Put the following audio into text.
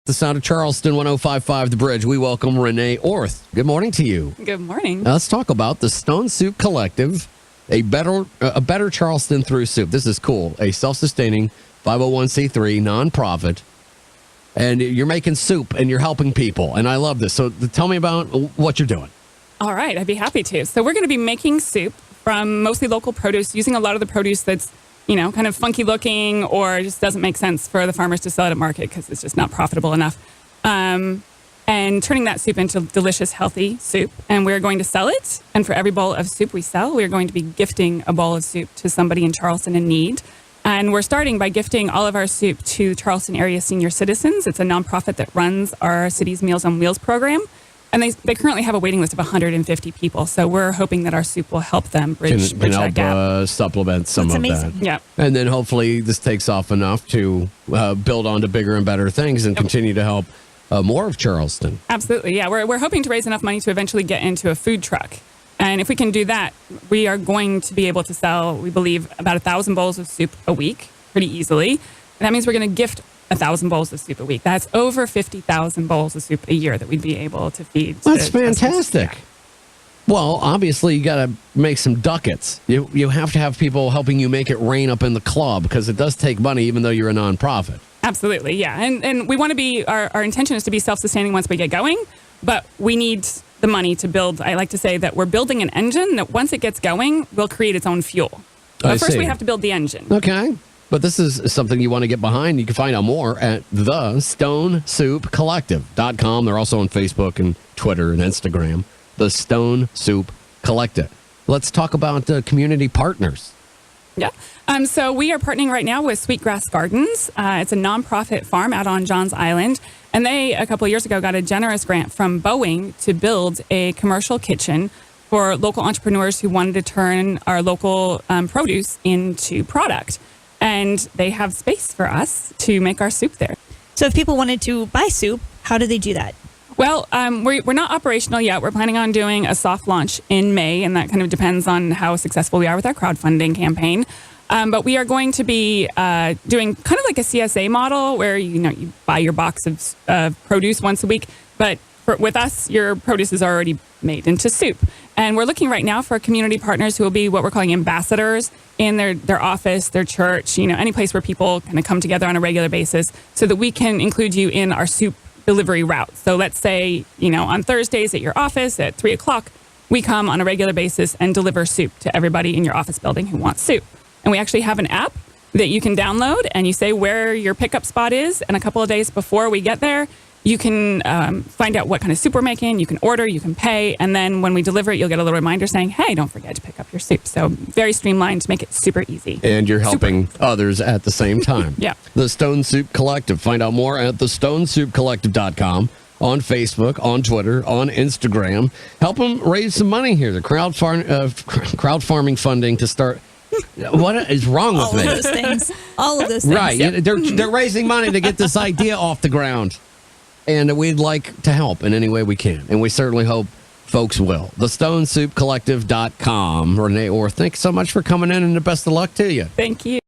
The sound of Charleston, 105.5 The Bridge. We welcome Renee Orth. Good morning to you. Good morning. Now, let's talk about the Stone Soup Collective, a better Charleston through soup. This is cool. A self-sustaining 501c3 nonprofit. And you're making soup and you're helping people. And I love this. So tell me about what you're doing. All right, I'd be happy to. So we're going to be making soup from mostly local produce, using a lot of the produce that's, kind of funky looking or just doesn't make sense for the farmers to sell it at market because it's just not profitable enough. And turning that soup into delicious, healthy soup. And we're going to sell it. And for every bowl of soup we sell, we're going to be gifting a bowl of soup to somebody in Charleston in need. And we're starting by gifting all of our soup to Charleston area senior citizens. It's a nonprofit that runs our city's Meals on Wheels program. And they currently have a waiting list of 150 people. So we're hoping that our soup will help them bridge that gap. Supplement some of that. Yeah. And then hopefully this takes off enough to build on to bigger and better things and continue to help more of Charleston. Absolutely. Yeah. We're hoping to raise enough money to eventually get into a food truck. And if we can do that, we are going to be able to sell, we believe, about 1,000 bowls of soup a week pretty easily. And that means we're going to gift 1,000 bowls of soup a week. That's over 50,000 bowls of soup a year that we'd be able to feed. That's fantastic. Yeah. Well, obviously, you got to make some ducats. You have to have people helping you make it rain up in the club because it does take money, even though you're a nonprofit. Absolutely, yeah. And we want to be, our intention is to be self-sustaining once we get going, but we need the money to build. I like to say that we're building an engine that once it gets going, will create its own fuel. But first, we have to build the engine. Okay. But this is something you want to get behind. You can find out more at thestonesoupcollective.com. They're also on Facebook and Twitter and Instagram. The Stone Soup Collective. Let's talk about community partners. Yeah. So we are partnering right now with Sweetgrass Gardens. It's a nonprofit farm out on Johns Island. And they, a couple of years ago, got a generous grant from Boeing to build a commercial kitchen for local entrepreneurs who wanted to turn our local produce into product. And they have space for us to make our soup there. So if people wanted to buy soup, how do they do that? Well, we're not operational yet. We're planning on doing a soft launch in May, and that kind of depends on how successful we are with our crowdfunding campaign. But we are going to be doing kind of like a CSA model where, you buy your box of produce once a week. But with us, your produce is already made into soup. And we're looking right now for community partners who will be what we're calling ambassadors in their office, their church, any place where people kind of come together on a regular basis so that we can include you in our soup delivery route. So let's say, on Thursdays at your office at 3 o'clock, we come on a regular basis and deliver soup to everybody in your office building who wants soup. And we actually have an app that you can download, and you say where your pickup spot is. And a couple of days before we get there, you can find out what kind of soup we're making. You can order, you can pay. And then when we deliver it, you'll get a little reminder saying, hey, don't forget to pick up your soup. So very streamlined to make it super easy. And you're helping others at the same time. Yeah. The Stone Soup Collective. Find out more at thestonesoupcollective.com. On Facebook, on Twitter, on Instagram. Help them raise some money here. The crowd farming funding to start. What is wrong with me? All of those things. Right. Yep. They're raising money to get this idea off the ground. And we'd like to help in any way we can. And we certainly hope folks will. TheStoneSoupCollective.com. Renee Orth, thanks so much for coming in, and the best of luck to you. Thank you.